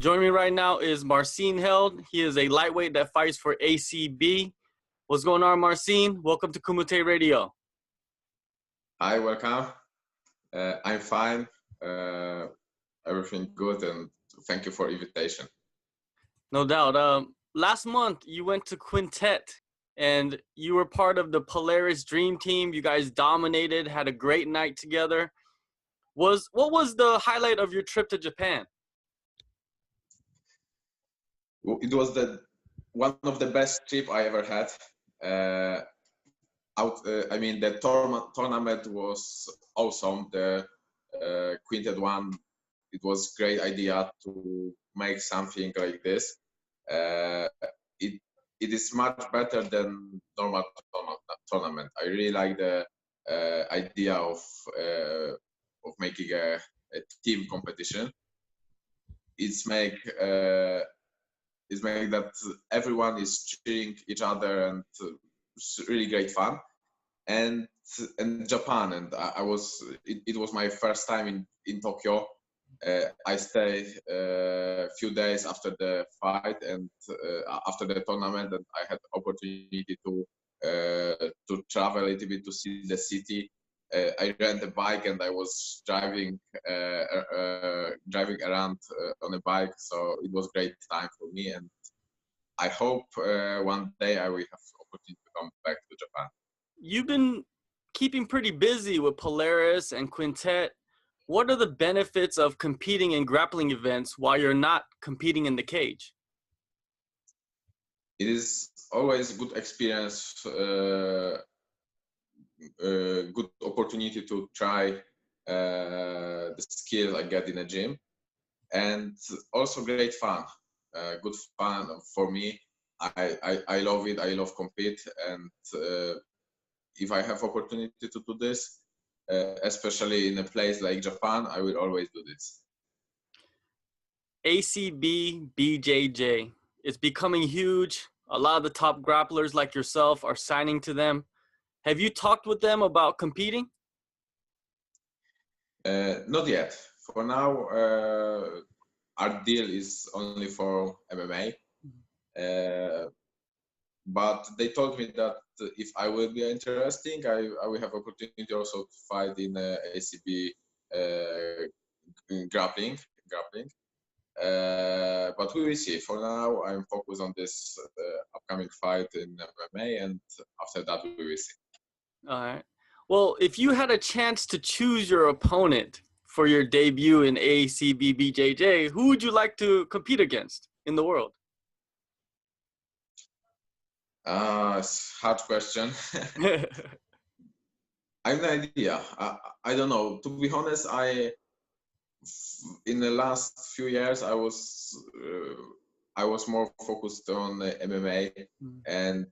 Joining me right now is Marcin Held. He is a lightweight that fights for ACB. What's going on, Marcin? Welcome to Kumite Radio. Hi, welcome. I'm fine. Everything good, and thank you for the invitation. No doubt. Last month, you went to Quintet, and you were part of the Polaris Dream Team. You guys dominated, had a great night together. What was the highlight of your trip to Japan? It was one of the best trip I ever had. The tournament was awesome. The Quintet one, it was great idea to make something like this. It is much better than normal tournament. I really like the idea of making a team competition. It's make that everyone is cheering each other, and it's really great fun. And Japan, and it was my first time in Tokyo. I stayed a few days after the fight and after the tournament, and I had opportunity to travel a little bit to see the city. I rented a bike and I was driving around on a bike, so it was great time for me. And I hope one day I will have opportunity to come back to Japan. You've been keeping pretty busy with Polaris and Quintet. What are the benefits of competing in grappling events while you're not competing in the cage? It is always a good experience, good opportunity to try the skill I get in a gym, and also great fun, good fun for me. I love it. I love compete, and if I have opportunity to do this, especially in a place like Japan, I will always do this. ACB BJJ, it's becoming huge. A lot of the top grapplers like yourself are signing to them. Have you talked with them about competing? Not yet. For now, our deal is only for MMA. But they told me that if I will be interesting, I will have opportunity also to fight in ACB grappling. But we will see. For now, I'm focused on this upcoming fight in MMA, and after that, we will see. All right. Well, if you had a chance to choose your opponent for your debut in ACB BJJ, who would you like to compete against in the world? It's a hard question. I have no idea. I don't know. To be honest, in the last few years, I was more focused on MMA, and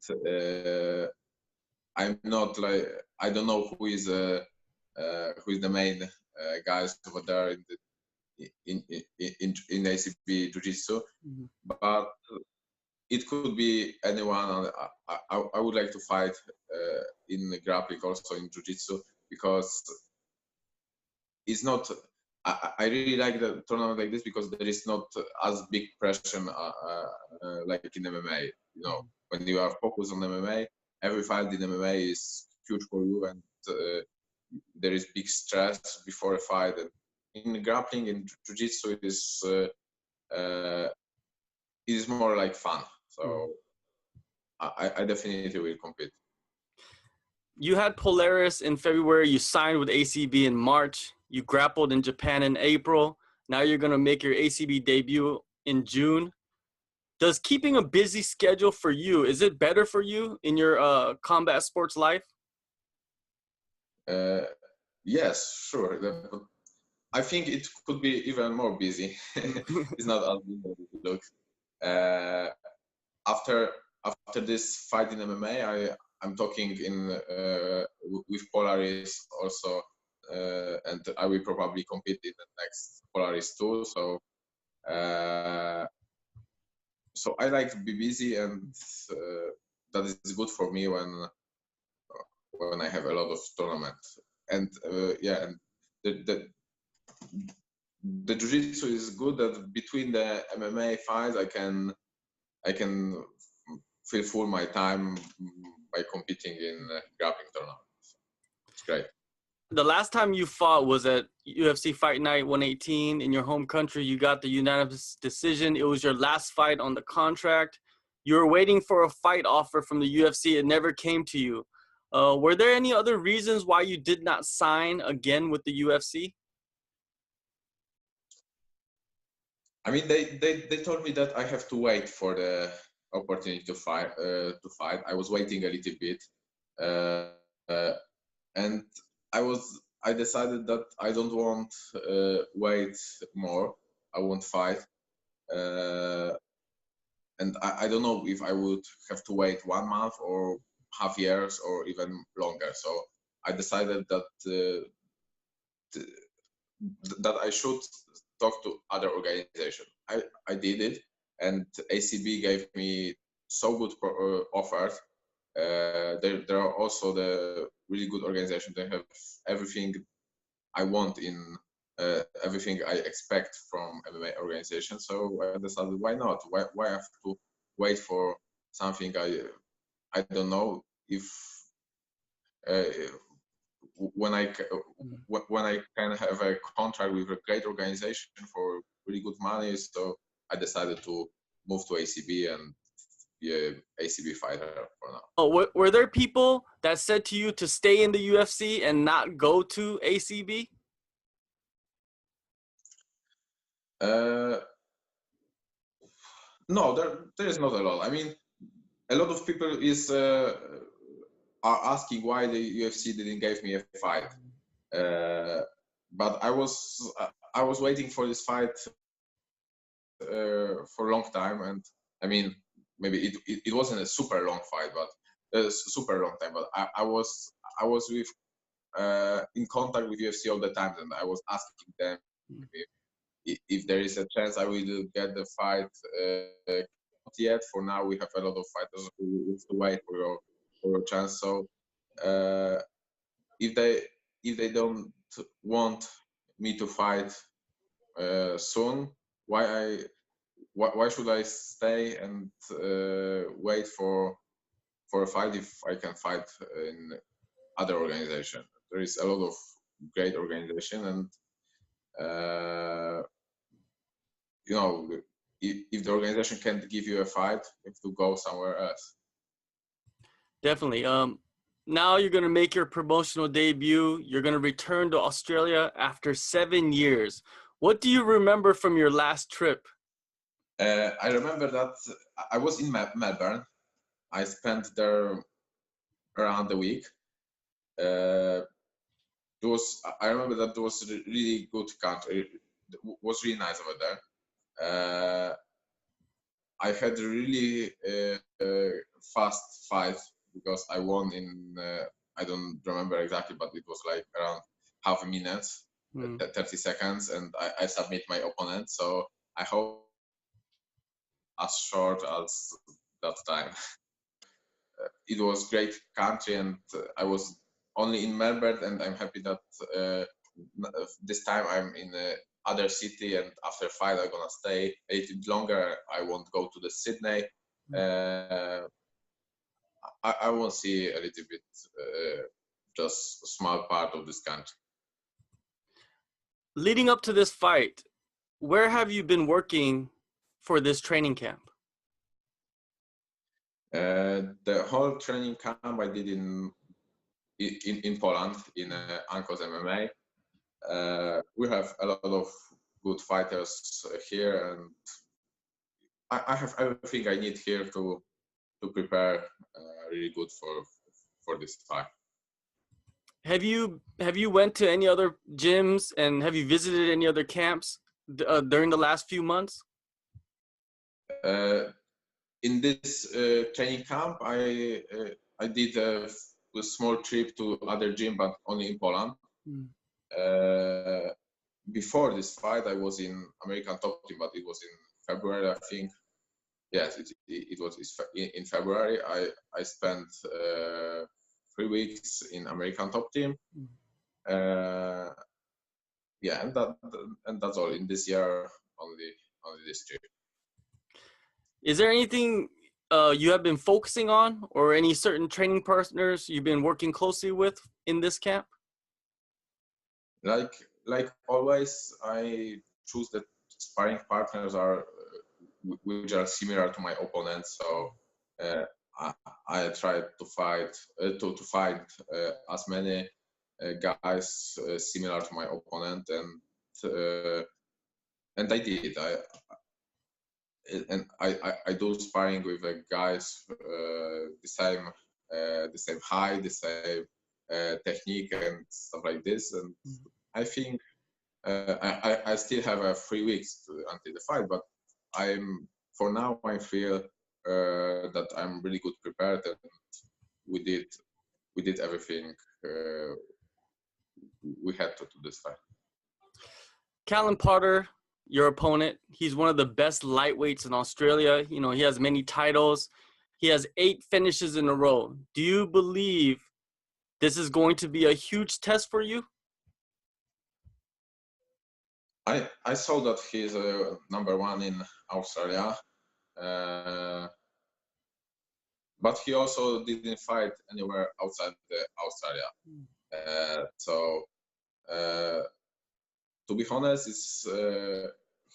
I'm not like, I don't know who is the main guys over there in ACB Jiu-Jitsu, but it could be anyone. I would like to fight in grappling, also in Jiu-Jitsu, because it's not. I really like the tournament like this because there is not as big pressure like in MMA. You know, when you are focused on MMA, every fight in MMA is huge for you, and there is big stress before a fight. And in grappling, in Jiu-Jitsu, it is more like fun. So I definitely will compete. You had Polaris in February. You signed with ACB in March. You grappled in Japan in April. Now you're going to make your ACB debut in June. Does keeping a busy schedule for you, is it better for you in your combat sports life? Yes, sure. I think it could be even more busy. It's not as busy as it looks. After this fight in MMA, I'm talking with Polaris also, and I will probably compete in the next Polaris too. So I like to be busy, and that is good for me when I have a lot of tournaments. And and the jiu-jitsu is good that between the MMA fights I can fulfill my time by competing in grappling tournaments. It's great. The last time you fought was at UFC Fight Night 118 in your home country. You got the unanimous decision. It was your last fight on the contract. You were waiting for a fight offer from the UFC. It never came to you. Were there any other reasons why you did not sign again with the UFC? I mean, they told me that I have to wait for the opportunity to fight. I was waiting a little bit, uh, uh, and I decided that I don't want wait more. I won't fight, and I don't know if I would have to wait 1 month or half years or even longer. So I decided that I should talk to other organizations. I did it, and ACB gave me so good offers. There are also the really good organizations. They have everything I want in everything I expect from MMA organization. So I decided, why not? Why have to wait for something I don't know if uh, when I can have a contract with a great organization for really good money. So I decided to move to ACB and be a ACB fighter for now. Oh, were there people that said to you to stay in the UFC and not go to ACB? No, there is not a lot. I mean, a lot of people are asking why the UFC didn't give me a fight. But I was waiting for this fight for a long time, and I mean, maybe it wasn't a super long fight, but a super long time. But I was with in contact with UFC all the time, and I was asking them if there is a chance I will get the fight. Not yet. For now, we have a lot of fighters who have to wait for your chance. So if they don't want me to fight soon, why should I stay and wait for a fight if I can fight in other organization? There is a lot of great organization, and you know, if the organization can't give you a fight, you have to go somewhere else. Definitely. Now you're going to make your promotional debut. You're going to return to Australia after 7 years. What do you remember from your last trip? I remember that I was in Melbourne. I spent there around a week. I remember that it was a really good country. It was really nice over there. I had a really fast fight because I won in, I don't remember exactly, but it was like around half a minute, 30 seconds, and I submit my opponent. So I hope as short as that time. It was great country, and I was only in Melbourne, and I'm happy that this time I'm in other city, and after fight I'm gonna stay a little longer. I won't go to the Sydney. I want to see a little bit, just a small part of this country. Leading up to this fight, where have you been working for this training camp? The whole training camp I did in Poland, in Anko's MMA. We have a lot of good fighters here, and I have everything I need here to prepare really good for this fight. Have you went to any other gyms, and have you visited any other camps during the last few months? In this training camp, I did a small trip to other gym, but only in Poland. Before this fight, I was in American Top Team, but it was in February, I think. Yes, it was in February. I spent 3 weeks in American Top Team. yeah, and that's all in this year. Only this trip. Is there anything you have been focusing on, or any certain training partners you've been working closely with in this camp? Like always, I choose that sparring partners are which are similar to my opponents. So uh, I try to fight to find as many guys similar to my opponent, and I did. I do sparring with guys the same height, the same technique and stuff like this. And I think I still have 3 weeks until the fight, but for now I feel that I'm really good prepared, and we did everything we had to this fight. Callan Potter, your opponent, he's one of the best lightweights in Australia. You know, he has many titles. He has 8 finishes in a row. Do you believe this is going to be a huge test for you? I saw that he's number 1 in Australia, but he also didn't fight anywhere outside Australia. So to be honest,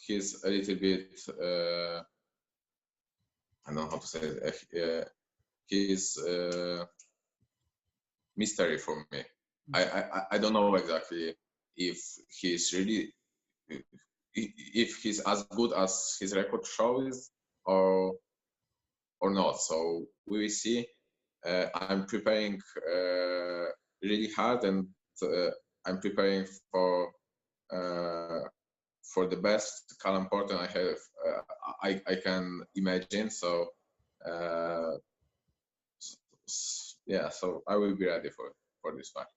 he's a little bit I don't know how to say it. He's mystery for me. I don't know exactly if he's really if he's as good as his record shows or not. So we will see. I'm preparing really hard, and I'm preparing for the best Callan Potter I have. I can imagine. So yeah, so I will be ready for this fight.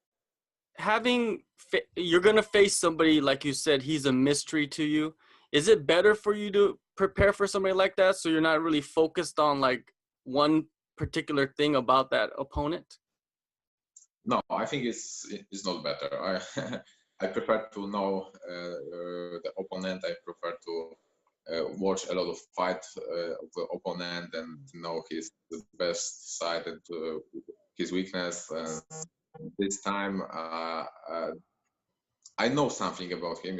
You're going to face somebody, like you said, he's a mystery to you. Is it better for you to prepare for somebody like that so you're not really focused on like one particular thing about that opponent? No, I think it's not better. I prefer to know the opponent. I prefer to watch a lot of fights of the opponent and know his best side and his weakness. This time, I know something about him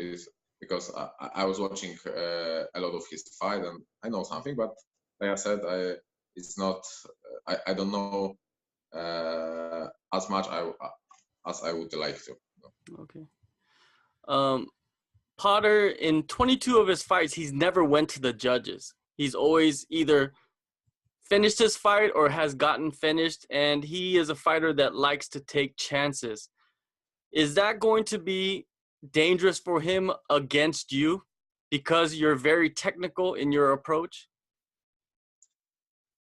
because I was watching a lot of his fight, and I know something. But like I said, it's not. I don't know as much as I would like to. Okay. Potter, in 22 of his fights, he's never went to the judges. He's always either finished his fight or has gotten finished, and he is a fighter that likes to take chances. Is that going to be dangerous for him against you because you're very technical in your approach?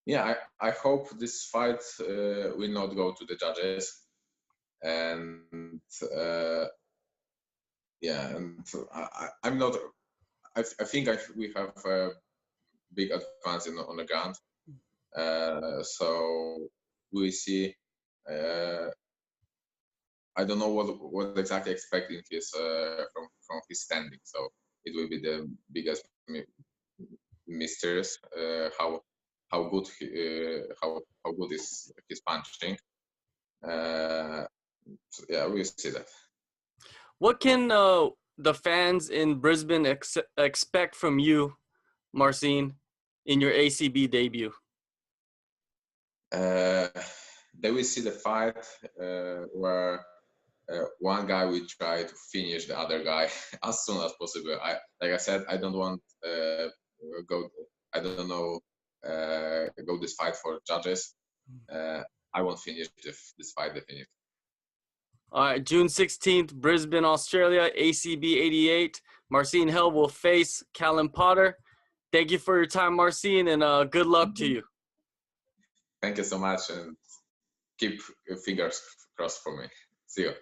Yeah, I hope this fight will not go to the judges, and yeah, and I'm not. I think we have a big advance on the ground, so we see. I don't know what exactly expecting his from his standing. So it will be the biggest mysteries how good how good is his punching. So yeah, we'll see that. What can the fans in Brisbane expect from you, Marcin, in your ACB debut? They will see the fight where one guy will try to finish the other guy as soon as possible. Like I said, I don't want go. I don't know go this fight for judges. I won't finish this fight definitely. All right, June 16th, Brisbane, Australia, ACB 88. Marcin Held will face Callan Potter. Thank you for your time, Marcin, and good luck to you. Thank you so much, and keep your fingers crossed for me. See you.